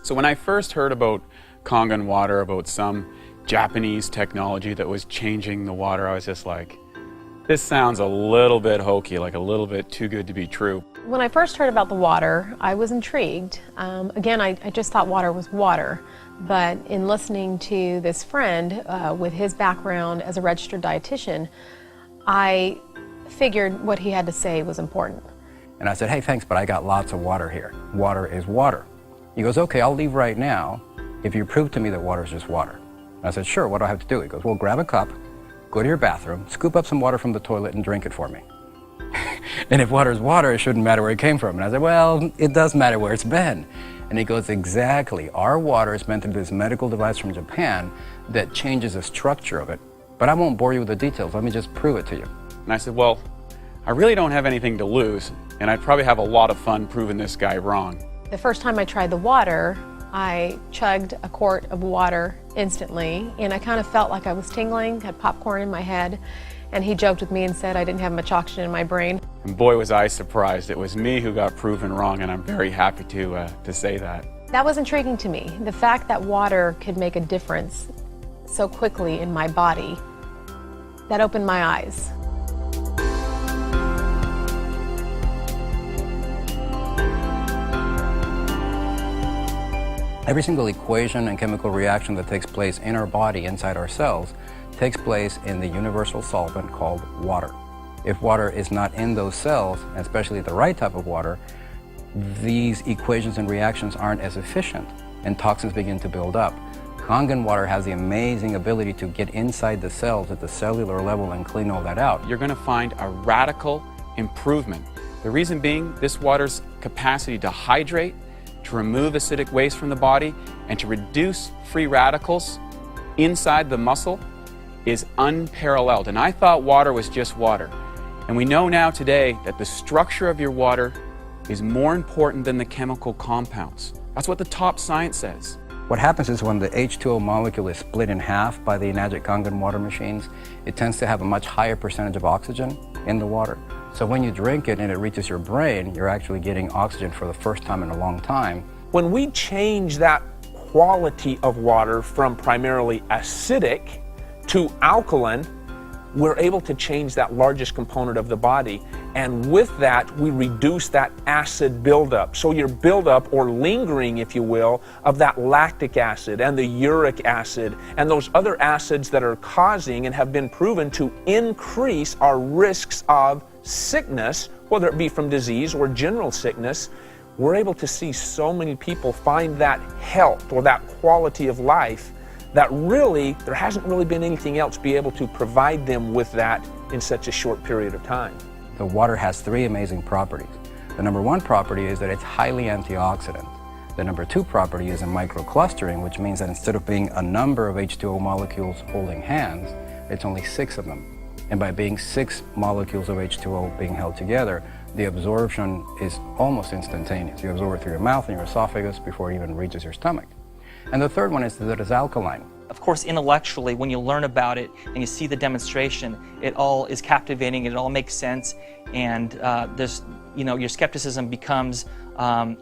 So when I first heard about Kangen water, about some Japanese technology that was changing the water, I was just like, this sounds a little bit hokey, like a little bit too good to be true. When I first heard about the water, I was intrigued. Again, I just thought water was water. But in listening to this friend with his background as a registered dietitian, I figured what he had to say was important. And I said, hey, thanks, but I got lots of water here. Water is water. He goes, okay, I'll leave right now if you prove to me that water is just water. And I said, sure, what do I have to do? He goes, well, grab a cup, go to your bathroom, scoop up some water from the toilet and drink it for me. And if water is water, it shouldn't matter where it came from. And I said, well, it does matter where it's been. And he goes, exactly. Our water is meant to be this medical device from Japan that changes the structure of it. But I won't bore you with the details. Let me just prove it to you. And I said, well, I really don't have anything to lose, and I'd probably have a lot of fun proving this guy wrong. The first time I tried the water, I chugged a quart of water instantly, and I kind of felt like I was tingling, had popcorn in my head, and he joked with me and said I didn't have much oxygen in my brain. And boy, was I surprised. It was me who got proven wrong, and I'm very happy to say that. That was intriguing to me. The fact that water could make a difference so quickly in my body, that opened my eyes. Every single equation and chemical reaction that takes place in our body, inside our cells, takes place in the universal solvent called water. If water is not in those cells, and especially the right type of water, these equations and reactions aren't as efficient, and toxins begin to build up. Kangen water has the amazing ability to get inside the cells at the cellular level and clean all that out. You're going to find a radical improvement. The reason being, this water's capacity to hydrate, to remove acidic waste from the body, and to reduce free radicals inside the muscle is unparalleled. And I thought water was just water. And we know now today that the structure of your water is more important than the chemical compounds. That's what the top science says. What happens is when the H2O molecule is split in half by the Enagic Kangen water machines, it tends to have a much higher percentage of oxygen in the water. So when you drink it and it reaches your brain, you're actually getting oxygen for the first time in a long time. When we change that quality of water from primarily acidic to alkaline, we're able to change that largest component of the body. And with that, we reduce that acid buildup. So your buildup, or lingering, if you will, of that lactic acid and the uric acid and those other acids that are causing and have been proven to increase our risks of sickness, whether it be from disease or general sickness, we're able to see so many people find that health or that quality of life that really, there hasn't really been anything else be able to provide them with that in such a short period of time. The water has three amazing properties. The number one property is that it's highly antioxidant. The number two property is in microclustering, which means that instead of being a number of H2O molecules holding hands, it's only 6 of them. And by being 6 molecules of H2O being held together, the absorption is almost instantaneous. You absorb it through your mouth and your esophagus before it even reaches your stomach. And the third one is that it's alkaline. Of course, intellectually, when you learn about it and you see the demonstration, it all is captivating, it all makes sense, and your skepticism becomes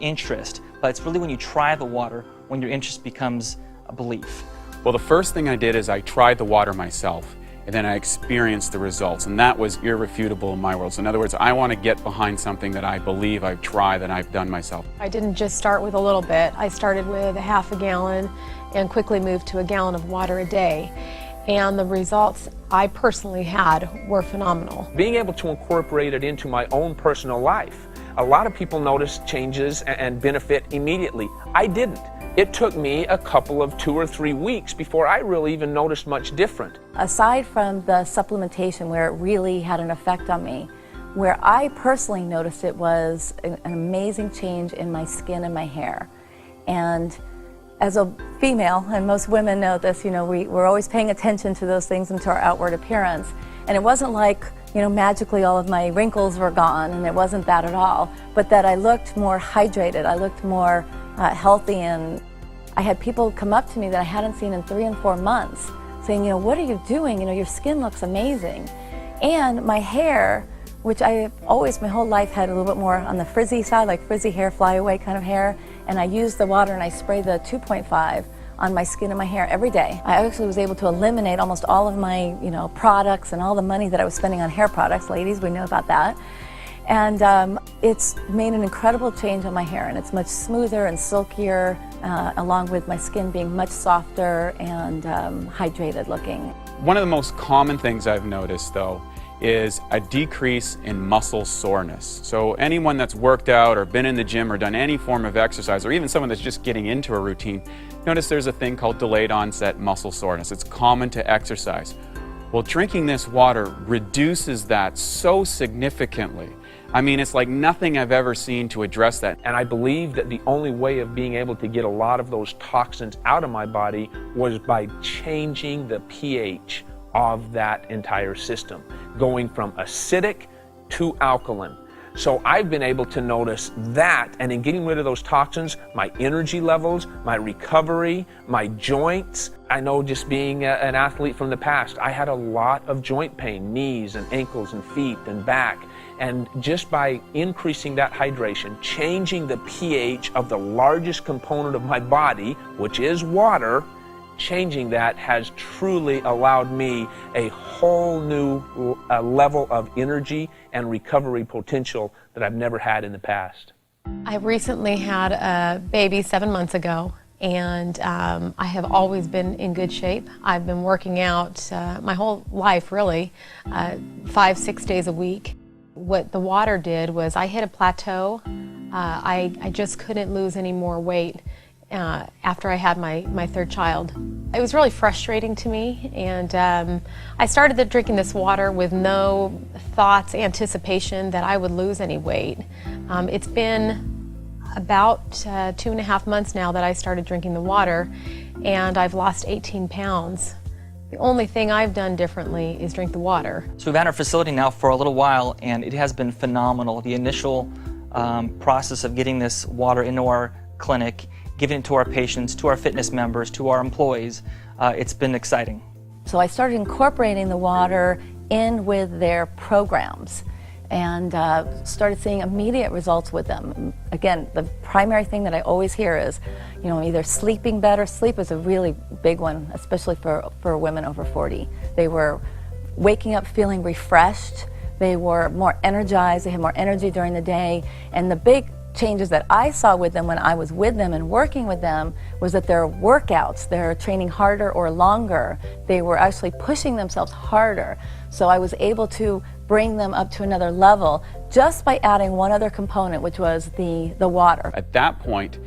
interest. But it's really when you try the water, when your interest becomes a belief. Well, the first thing I did is I tried the water myself, and then I experienced the results, and that was irrefutable in my world. So in other words, I want to get behind something that I believe I've tried, that I've done myself. I didn't just start with a little bit. I started with a half a gallon and quickly moved to a gallon of water a day. And the results I personally had were phenomenal. Being able to incorporate it into my own personal life. A lot of people notice changes and benefit immediately. I didn't. It took me a couple of 2 or 3 weeks before I really even noticed much different. Aside from the supplementation where it really had an effect on me, where I personally noticed it was an amazing change in my skin and my hair. And as a female, and most women know this, we're always paying attention to those things and to our outward appearance. And it wasn't like, magically all of my wrinkles were gone, and it wasn't that at all. But that I looked more hydrated, I looked more healthy, and I had people come up to me that I hadn't seen in 3 and 4 months saying, what are you doing? Your skin looks amazing. And my hair, which I always, my whole life had a little bit more on the frizzy side, like frizzy hair, flyaway kind of hair, and I use the water and I spray the 2.5 on my skin and my hair every day. I actually was able to eliminate almost all of my, products and all the money that I was spending on hair products. Ladies, we know about that. And it's made an incredible change on my hair, and it's much smoother and silkier, along with my skin being much softer and hydrated looking. One of the most common things I've noticed, though, is a decrease in muscle soreness. So anyone that's worked out or been in the gym or done any form of exercise, or even someone that's just getting into a routine, notice there's a thing called delayed onset muscle soreness. It's common to exercise. Well, drinking this water reduces that so significantly. I mean, it's like nothing I've ever seen to address that. And I believe that the only way of being able to get a lot of those toxins out of my body was by changing the pH of that entire system, going from acidic to alkaline. So I've been able to notice that, and in getting rid of those toxins, my energy levels, my recovery, my joints. I know, just being an athlete from the past, I had a lot of joint pain, knees and ankles and feet and back. And just by increasing that hydration, changing the pH of the largest component of my body, which is water, changing that has truly allowed me a whole new level of energy and recovery potential that I've never had in the past. I recently had a baby 7 months ago, and I have always been in good shape. I've been working out my whole life, really, 5-6 days a week. What the water did was I hit a plateau. I just couldn't lose any more weight after I had my third child. It was really frustrating to me, and I started drinking this water with no thoughts, anticipation that I would lose any weight. It's been about 2.5 months now that I started drinking the water, and I've lost 18 pounds. The only thing I've done differently is drink the water. So we've had our facility now for a little while, and it has been phenomenal. The initial process of getting this water into our clinic, giving it to our patients, to our fitness members, to our employees, it's been exciting. So I started incorporating the water in with their programs and started seeing immediate results with them. Again, the primary thing that I always hear is, either sleeping better. Sleep is a really big one, especially for women over 40. They were waking up feeling refreshed. They were more energized. They had more energy during the day. And the big changes that I saw with them when I was with them and working with them was that their workouts, they're training harder or longer. They were actually pushing themselves harder. So I was able to bring them up to another level just by adding one other component, which was the water. At that point,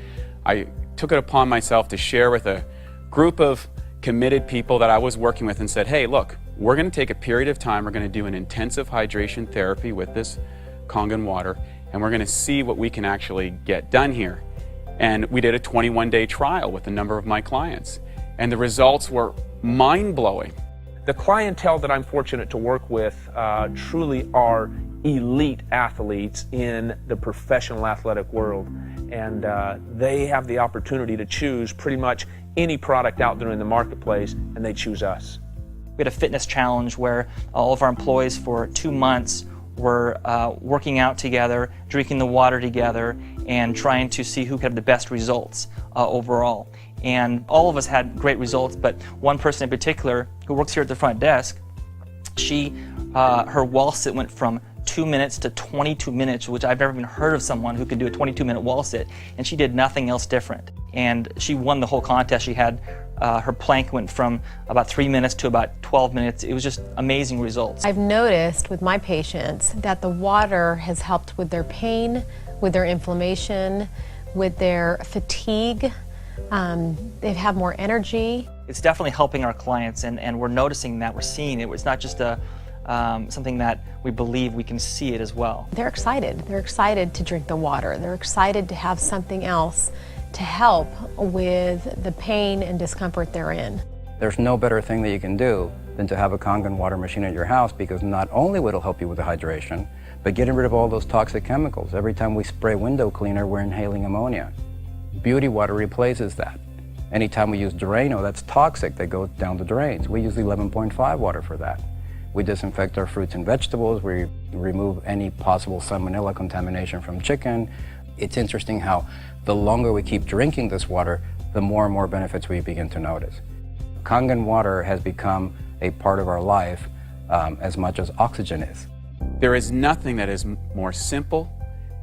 I took it upon myself to share with a group of committed people that I was working with and said, hey, look, we're going to take a period of time, we're going to do an intensive hydration therapy with this Kangen water, and we're going to see what we can actually get done here. And we did a 21-day trial with a number of my clients, and the results were mind-blowing. The clientele that I'm fortunate to work with truly are elite athletes in the professional athletic world, and they have the opportunity to choose pretty much any product out there in the marketplace, and they choose us. We had a fitness challenge where all of our employees for 2 months were working out together, drinking the water together, and trying to see who could have the best results overall. And all of us had great results, but one person in particular who works here at the front desk, her wall sit went from 2 minutes to 22 minutes, which I've never even heard of someone who could do a 22-minute wall sit, and she did nothing else different. And she won the whole contest. She had her plank went from about 3 minutes to about 12 minutes. It was just amazing results. I've noticed with my patients that the water has helped with their pain, with their inflammation, with their fatigue. They have more energy. It's definitely helping our clients, and we're noticing that, we're seeing it. It's not just something that we believe, we can see it as well. They're excited. They're excited to drink the water. They're excited to have something else to help with the pain and discomfort they're in. There's no better thing that you can do than to have a Kangen water machine at your house, because not only will it help you with the hydration, but getting rid of all those toxic chemicals. Every time we spray window cleaner, we're inhaling ammonia. Beauty water replaces that. Anytime we use Drano, that's toxic, that goes down the drains. We use the 11.5 water for that. We disinfect our fruits and vegetables. We remove any possible salmonella contamination from chicken. It's interesting how the longer we keep drinking this water, the more and more benefits we begin to notice. Kangen water has become a part of our life as much as oxygen is. There is nothing that is more simple,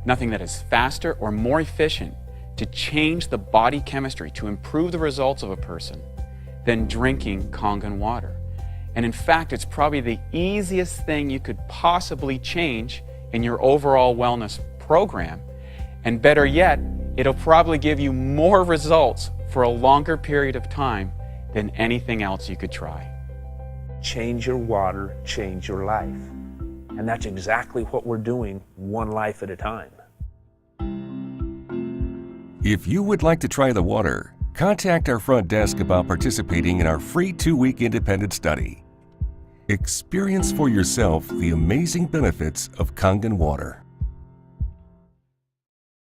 nothing that is faster or more efficient to change the body chemistry, to improve the results of a person, than drinking Kangen water. And in fact, it's probably the easiest thing you could possibly change in your overall wellness program. And better yet, it'll probably give you more results for a longer period of time than anything else you could try. Change your water, change your life. And that's exactly what we're doing, one life at a time. If you would like to try the water, contact our front desk about participating in our free 2-week independent study. Experience for yourself the amazing benefits of Kangen water.